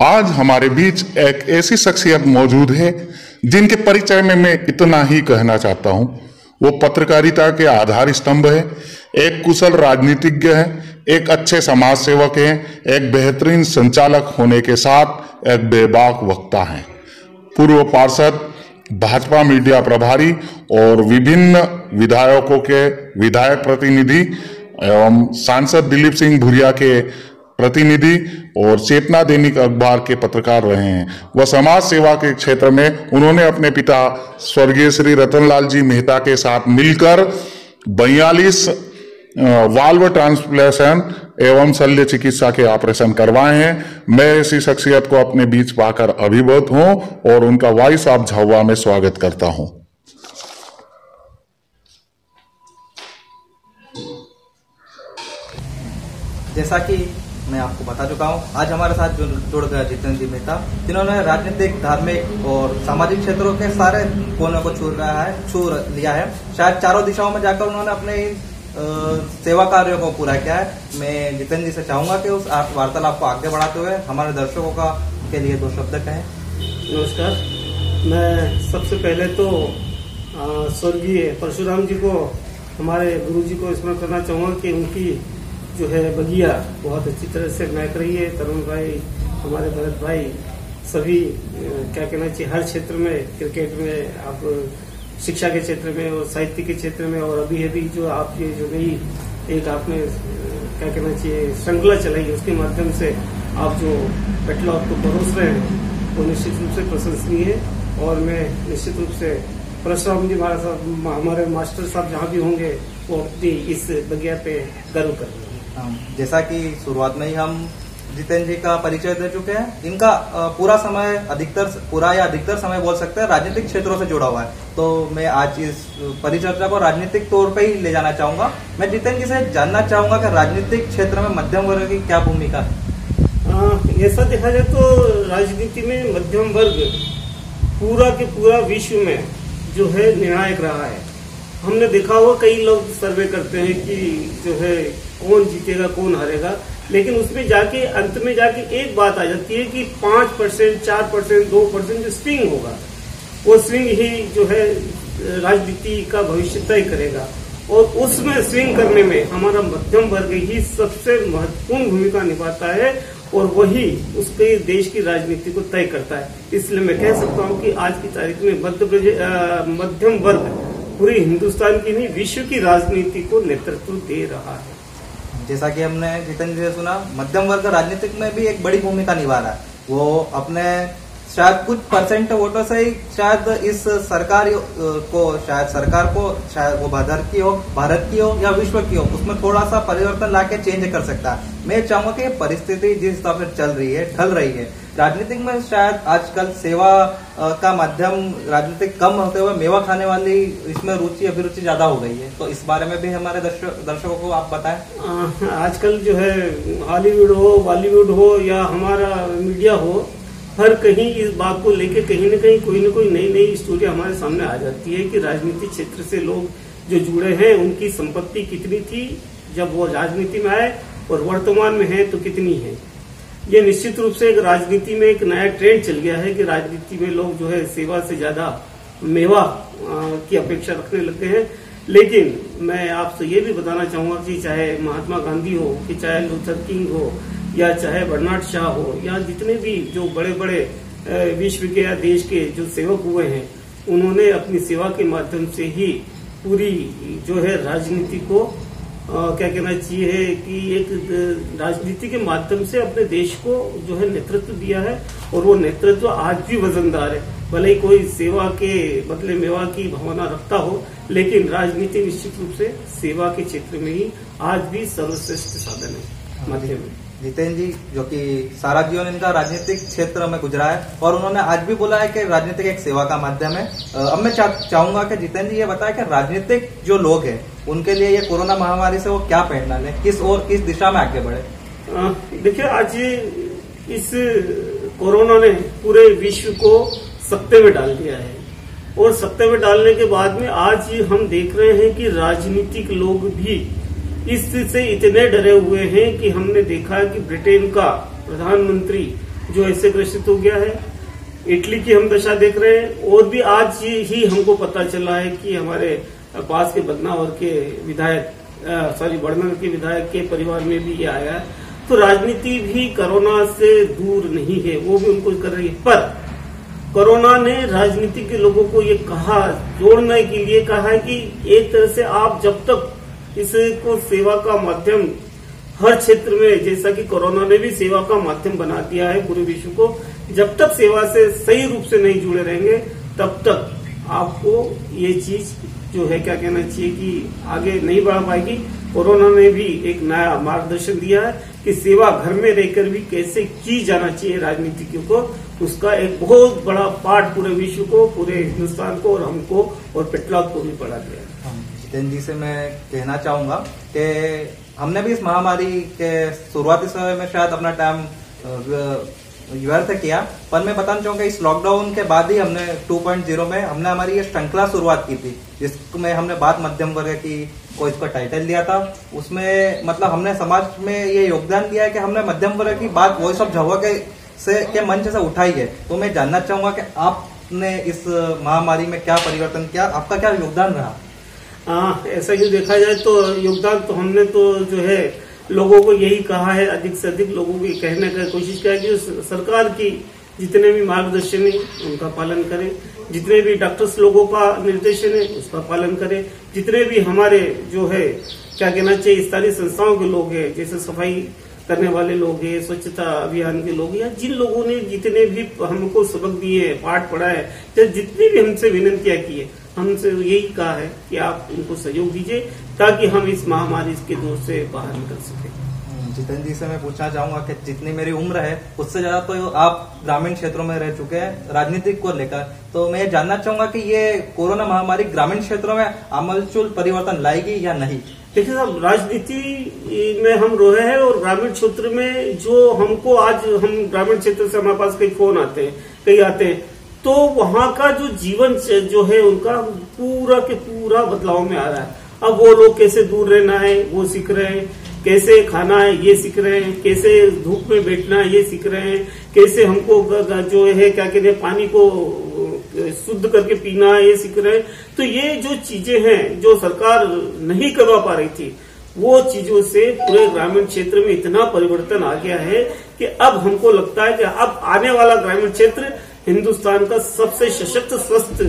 आज हमारे बीच एक ऐसी शख्सियत मौजूद है जिनके परिचय में मैं इतना ही कहना चाहता हूं। वो पत्रकारिता के आधार स्तंभ है, एक कुशल राजनीतिज्ञ है, एक अच्छे समाज सेवक है, एक बेहतरीन संचालक होने के साथ एक बेबाक वक्ता है। पूर्व पार्षद, भाजपा मीडिया प्रभारी और विभिन्न विधायकों के विधायक प्रतिनिधि एवं सांसद दिलीप सिंह भूरिया के प्रतिनिधि और चेतना दैनिक अखबार के पत्रकार रहे हैं। वह समाज सेवा के क्षेत्र में उन्होंने अपने पिता स्वर्गीय श्री रतनलाल जी मेहता के साथ मिलकर 42 वाल्व ट्रांसप्लेशन एवं शल्य चिकित्सा के ऑपरेशन करवाए हैं। मैं ऐसी शख्सियत को अपने बीच पाकर अभिभूत हूं और उनका वॉइस ऑफ झाबुआ में स्वागत करता हूं। जैसा कि मैं आपको बता चुका हूं, आज हमारे साथ जो जुड़ गया जितेंद्र जी मेहता, जिन्होंने राजनीतिक, धार्मिक और सामाजिक क्षेत्रों के सारे कोनों को छू लिया है। शायद चारों दिशाओं में जाकर उन्होंने अपने सेवा कार्यों को पूरा किया है। मैं जितेंद्र जी से चाहूंगा कि उस वार्तालाप को आगे बढ़ाते हुए हमारे दर्शकों के लिए 2 शब्द कहें। नमस्कार। मैं सबसे पहले तो स्वर्गीय परशुराम जी को, हमारे गुरु जी को स्मरण करना चाहूंगा कि उनकी जो है बगिया बहुत अच्छी तरह से महक रही है। तरुण भाई, हमारे भरत भाई, सभी क्या कहना चाहिए, हर क्षेत्र में, क्रिकेट में, आप शिक्षा के क्षेत्र में और साहित्य के क्षेत्र में, और अभी जो आप ये जो नई एक आपने क्या कहना चाहिए श्रृंखला चलाई, उसके माध्यम से आप जो बैटलॉग को परोस रहे हैं वो निश्चित रूप से प्रशंसनीय है। और मैं निश्चित रूप से परशुराम जी हमारे मास्टर साहब जहाँ भी होंगे वो अपनी इस बगिया पे गर्व कर रहे हैं। जैसा कि शुरुआत में ही हम जितेंद्र जी का परिचय दे चुके हैं, इनका पूरा अधिकतर समय बोल सकते हैं राजनीतिक क्षेत्रों से जुड़ा हुआ है। तो मैं आज इस परिचर्चा को राजनीतिक तौर पे ही ले जाना चाहूंगा। मैं जितेंद्र जी से जानना चाहूंगा कि राजनीतिक क्षेत्र में मध्यम वर्ग की क्या भूमिका है। ऐसा देखा जाए तो राजनीति में मध्यम वर्ग पूरा के पूरा विश्व में जो है निर्णायक रहा है। हमने देखा हुआ कई लोग सर्वे करते हैं कि जो है कौन जीतेगा कौन हारेगा, लेकिन उसमें जाके अंत में जाके एक बात आ जाती है कि 5%, 4%, 2% जो स्विंग होगा, वो स्विंग ही जो है राजनीति का भविष्य तय करेगा। और उसमें स्विंग करने में हमारा मध्यम वर्ग ही सबसे महत्वपूर्ण भूमिका निभाता है और वही उसके देश की राजनीति को तय करता है। इसलिए मैं कह सकता हूँ कि आज की तारीख में मध्यम वर्ग पूरी हिंदुस्तान की नहीं, विश्व की राजनीति को नेतृत्व दे रहा है। जैसा कि हमने जितेंद्र जी से सुना, मध्यम वर्ग राजनीतिक में भी एक बड़ी भूमिका निभा रहा है। वो अपने शायद कुछ परसेंट वोटों से ही शायद इस सरकार को शायद वो भारत की हो या विश्व की हो, उसमें थोड़ा सा परिवर्तन लाके चेंज कर सकता है। मैं चाहूंगा कि परिस्थिति जिस हिसाब से ढल रही है राजनीतिक में, शायद आजकल सेवा का माध्यम राजनीतिक कम होते हुए मेवा खाने वाली इसमें अभिरुचि ज्यादा हो गई है। तो इस बारे में भी हमारे दर्शकों को आप बताएं। आजकल जो है हॉलीवुड हो, बॉलीवुड हो या हमारा मीडिया हो, हर कहीं इस बात को लेके कहीं न कहीं कोई न कोई नई स्टोरी हमारे सामने आ जाती है कि राजनीतिक क्षेत्र से लोग जो जुड़े हैं उनकी संपत्ति कितनी थी जब वो राजनीति में आए और वर्तमान में है तो कितनी है। ये निश्चित रूप से एक राजनीति में एक नया ट्रेंड चल गया है कि राजनीति में लोग जो है सेवा से ज्यादा मेवा की अपेक्षा रखने लगते हैं। लेकिन मैं आपसे ये भी बताना चाहूंगा कि चाहे महात्मा गांधी हो, कि चाहे लूथर किंग हो, या चाहे बर्नार्ड शाह हो, या जितने भी जो बड़े बड़े विश्व के या देश के जो सेवक हुए हैं, उन्होंने अपनी सेवा के माध्यम से ही पूरी जो है राजनीति को क्या कहना चाहिए कि एक राजनीति के माध्यम से अपने देश को जो है नेतृत्व दिया है। और वो नेतृत्व आज भी वजनदार है, भले ही कोई सेवा के बदले मेवा की भावना रखता हो, लेकिन राजनीति निश्चित रूप से सेवा के क्षेत्र में ही आज भी सर्वश्रेष्ठ साधन है माध्यम में। जितेंद्र जी, जो कि सारा जीवन इनका राजनीतिक क्षेत्र में गुजरा है और उन्होंने आज भी बोला है कि राजनीतिक एक सेवा का माध्यम है। अब मैं चाहूंगा कि जितेंद्र जी ये बताएं कि राजनीतिक जो लोग हैं उनके लिए ये कोरोना महामारी से वो क्या प्रेरणा लें, किस दिशा में आगे बढ़े। देखिए, आज इस कोरोना ने पूरे विश्व को सत्ते में डाल दिया है और सत्ते में डालने के बाद में आज हम देख रहे हैं कि राजनीतिक लोग भी इससे इतने डरे हुए हैं कि हमने देखा है कि ब्रिटेन का प्रधानमंत्री जो ऐसे ग्रसित हो गया है। इटली की हम दशा देख रहे हैं, और भी आज ही हमको पता चला है कि हमारे पास के बदनावर के विधायक बड़नगर के विधायक के परिवार में भी ये आया है। तो राजनीति भी कोरोना से दूर नहीं है, वो भी उनको कर रही है। पर कोरोना ने राजनीति के लोगों को ये कहा, जोड़ने के लिए कहा है कि एक तरह से आप जब तक इसको सेवा का माध्यम हर क्षेत्र में, जैसा कि कोरोना ने भी सेवा का माध्यम बना दिया है पूरे विश्व को, जब तक सेवा से सही रूप से नहीं जुड़े रहेंगे तब तक आपको ये चीज जो है क्या कहना चाहिए कि आगे नहीं बढ़ पाएगी। कोरोना ने भी एक नया मार्गदर्शन दिया है कि सेवा घर में रहकर भी कैसे की जाना चाहिए राजनीतिज्ञों को, उसका एक बहुत बड़ा पाठ पूरे विश्व को, पूरे हिंदुस्तान को और हमको और पेट्रोल को भी पढ़ा गया है। जितेंद्र जी से मैं कहना चाहूंगा कि हमने भी इस महामारी के शुरुआती समय में शायद अपना टाइम व्यर्थ किया, पर मैं बताना चाहूंगा इस लॉकडाउन के बाद ही हमने 2.0 में हमने हमारी ये श्रृंखला शुरुआत की थी, जिसमें हमने बात मध्यम वर्ग की को इसका टाइटल दिया था। उसमें मतलब हमने समाज में ये योगदान दिया है कि हमने मध्यम वर्ग की बात वॉइस ऑफ झाबुआ के मंच से उठाई है। तो मैं जानना चाहूंगा कि आपने इस महामारी में क्या परिवर्तन किया, आपका क्या योगदान रहा? ऐसा ही देखा जाए तो योगदान तो हमने तो जो है लोगों को यही कहा है, अधिक से अधिक लोगों को कहने की कोशिश किया कि सरकार की जितने भी मार्गदर्शन है उनका पालन करें, जितने भी डॉक्टर्स लोगों का निर्देशन है उसका पालन करें, जितने भी हमारे जो है क्या कहना चाहिए स्थानीय संस्थाओं के लोग हैं, जैसे सफाई करने वाले लोग हैं, स्वच्छता अभियान के लोग, या जिन लोगों ने जितने भी हमको सबक दिए, पाठ पढ़ा है, जितनी भी हमसे विनंतियां की है, हमसे यही कहा है कि आप उनको सहयोग दीजिए ताकि हम इस महामारी के दौर से बाहर निकल सके। जितेंद्र जी से मैं पूछना चाहूंगा कि जितनी मेरी उम्र है उससे ज्यादा तो आप ग्रामीण क्षेत्रों में रह चुके हैं राजनीतिक को लेकर, तो मैं जानना चाहूंगा कि ये कोरोना महामारी ग्रामीण क्षेत्रों में आमूलचूल परिवर्तन लाएगी या नहीं? देखिए साहब, राजनीति में हम रहे हैं और ग्रामीण क्षेत्र में जो हमको आज हम ग्रामीण क्षेत्र से हमारे पास कई फोन आते हैं, कई आते हैं, तो वहाँ का जो जीवन जो है उनका पूरा के पूरा बदलाव में आ रहा है। अब वो लोग कैसे दूर रहना है वो सीख रहे हैं, कैसे खाना है ये सीख रहे हैं, कैसे धूप में बैठना है ये सीख रहे हैं, कैसे हमको जो है क्या कहते हैं पानी को शुद्ध करके पीना है ये सीख रहे हैं। तो ये जो चीजें हैं जो सरकार नहीं करवा पा रही थी, वो चीजों से पूरे ग्रामीण क्षेत्र में इतना परिवर्तन आ गया है कि अब हमको लगता है कि अब आने वाला ग्रामीण क्षेत्र हिंदुस्तान का सबसे सशक्त स्वस्थ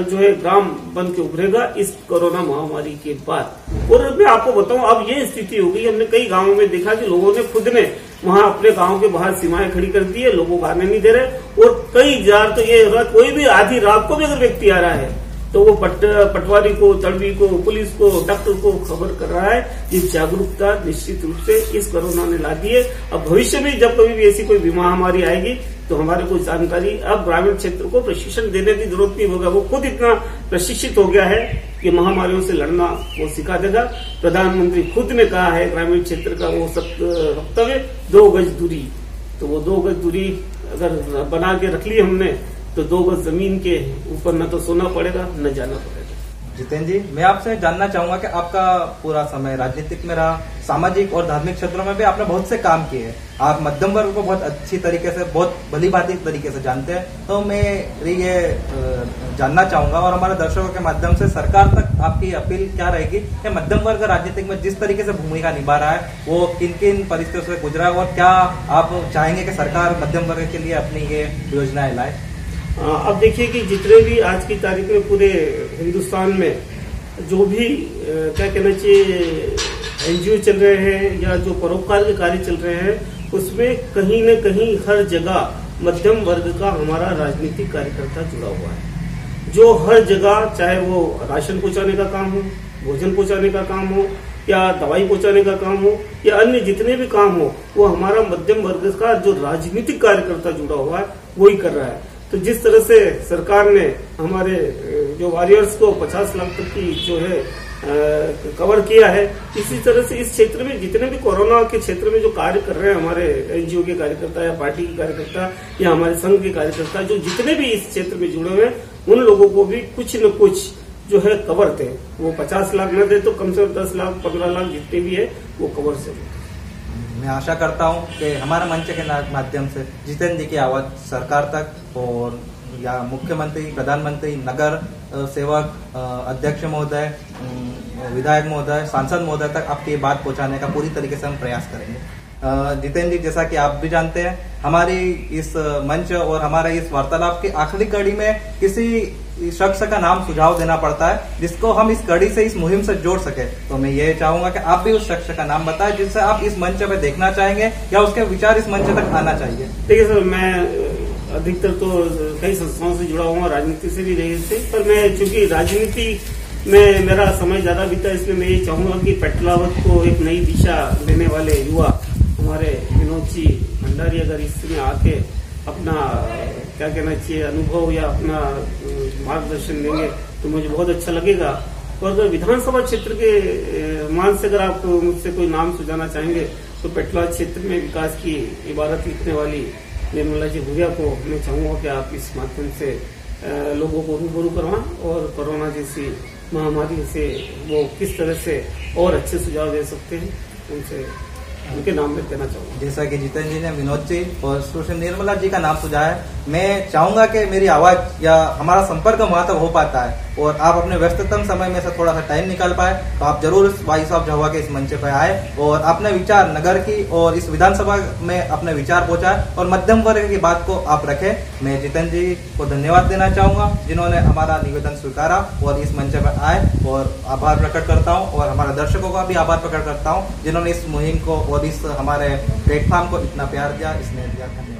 जो है ग्राम बन के उभरेगा इस कोरोना महामारी के बाद। और मैं आपको बताऊं, अब ये स्थिति हो गई, हमने कई गांवों में देखा कि लोगों ने खुद ने वहां अपने गांव के बाहर सीमाएं खड़ी कर दी है, लोगों को आने नहीं दे रहे। और कई जार तो ये कोई भी आधी रात को भी अगर व्यक्ति आ रहा है तो वो पटवारी को, तड़वी को, पुलिस को, डॉक्टर को खबर कर रहा है। ये जागरूकता निश्चित रूप से इस कोरोना ने ला दी है। अब भविष्य में जब कभी भी ऐसी कोई महामारी आएगी तो हमारे को जानकारी, अब ग्रामीण क्षेत्र को प्रशिक्षण देने की जरूरत नहीं होगा, वो खुद इतना प्रशिक्षित हो गया है कि महामारियों से लड़ना वो सिखा देगा। प्रधानमंत्री खुद ने कहा है ग्रामीण क्षेत्र का वो वक्तव्य 2 गज दूरी, तो वो 2 गज दूरी अगर बना के रख ली हमने तो 2 गज जमीन के ऊपर न तो सोना पड़ेगा न जाना पड़ेगा। जितेंद्र जी, मैं आपसे जानना चाहूंगा कि आपका पूरा समय राजनीतिक में रहा, सामाजिक और धार्मिक क्षेत्रों में भी आपने बहुत से काम किए हैं, आप मध्यम वर्ग को बहुत अच्छी तरीके से, बहुत भली भांति तरीके से जानते हैं। तो मैं ये जानना चाहूंगा और हमारे दर्शकों के माध्यम से सरकार तक आपकी अपील क्या रहेगी कि मध्यम वर्ग राजनीतिक में जिस तरीके से भूमिका निभा रहा है वो किन किन परिस्थितियों से गुजरा है, और क्या आप चाहेंगे कि सरकार मध्यम वर्ग के लिए अपनी ये योजनाएं लाए? अब देखिए कि जितने भी आज की तारीख में पूरे हिंदुस्तान में जो भी क्या कहना चाहिए एनजीओ चल रहे हैं या जो परोपकार के कार्य चल रहे हैं, उसमें कहीं न कहीं हर जगह मध्यम वर्ग का हमारा राजनीतिक कार्यकर्ता जुड़ा हुआ है। जो हर जगह, चाहे वो राशन पहुंचाने का काम हो, भोजन पहुंचाने का काम हो, या दवाई पहुंचाने का काम हो, या अन्य जितने भी काम हो, वो हमारा मध्यम वर्ग का जो राजनीतिक कार्यकर्ता जुड़ा हुआ है वही कर रहा है। तो जिस तरह से सरकार ने हमारे जो वॉरियर्स को 50 लाख तक की जो है कवर किया है, इसी तरह से इस क्षेत्र में जितने भी कोरोना के क्षेत्र में जो कार्य कर रहे हैं हमारे एनजीओ के कार्यकर्ता या पार्टी के कार्यकर्ता या हमारे संघ के कार्यकर्ता, जो जितने भी इस क्षेत्र में जुड़े हुए हैं, उन लोगों को भी कुछ न कुछ जो है कवर थे। वो 50 लाख न दे तो कम से कम 10 लाख 15 लाख जितने भी है वो कवर से। मैं आशा करता हूं कि हमारे मंच के माध्यम से जितेंद्र जी की आवाज सरकार तक और या मुख्यमंत्री, प्रधानमंत्री, नगर सेवक, अध्यक्ष महोदय, विधायक महोदय, सांसद महोदय तक आपकी ये बात पहुंचाने का पूरी तरीके से हम प्रयास करेंगे। जितेंद्र जी, जैसा कि आप भी जानते हैं, हमारी इस मंच और हमारे इस वार्तालाप की आखिरी कड़ी में किसी शख्स का नाम सुझाव देना पड़ता है जिसको हम इस कड़ी से, इस मुहिम से जोड़ सके। तो मैं ये चाहूंगा कि आप भी उस शख्स का नाम बताएं जिससे आप इस मंच पे देखना चाहेंगे या उसके विचार इस मंच तक आना चाहिए। देखिए सर, मैं अधिकतर तो कई संस्थाओं से जुड़ा हुआ, राजनीति से भी रही थे, पर मैं चूंकि राजनीति में मेरा समय ज्यादा बीता, इसलिए मैं ये चाहूंगा कि पेटलावत को एक नई दिशा देने वाले युवा हमारे विनोद जी भंडारी अगर इसमें आके अपना क्या कहना चाहिए अनुभव या अपना मार्गदर्शन देंगे तो मुझे बहुत अच्छा लगेगा। और अगर विधानसभा क्षेत्र के मान से अगर आप मुझसे कोई नाम सुझाना चाहेंगे तो पेटलावत क्षेत्र में विकास की इबारत लिखने वाली निर्मला जी भूरिया को मैं चाहूंगा कि आप इस माध्यम से लोगों को रूबरू करवाएं और कोरोना जैसी महामारी से वो किस तरह से और अच्छे सुझाव दे सकते हैं, उनके नाम में देना चाहूंगा। जैसा कि जितेंद्र जी ने विनोद जी और सुश्री निर्मला जी का नाम सुझाया है, मैं चाहूंगा कि मेरी आवाज या हमारा संपर्क वहां तक हो पाता है और आप अपने व्यस्ततम समय में से थोड़ा सा टाइम निकाल पाए तो आप जरूर वॉइस ऑफ झाबुआ के इस मंच पर आए और अपने विचार नगर की और इस विधानसभा में अपने विचार पहुंचाए और मध्यम वर्ग की बात को आप रखें। मैं जितेंद्र जी को धन्यवाद देना चाहूंगा जिन्होंने हमारा निवेदन स्वीकारा और इस मंच पर आए, और आभार प्रकट करता हूं और हमारे दर्शकों का भी आभार प्रकट करता हूं जिन्होंने इस मुहिम को और इस हमारे प्लेटफॉर्म को इतना प्यार दिया, स्नेह दिया।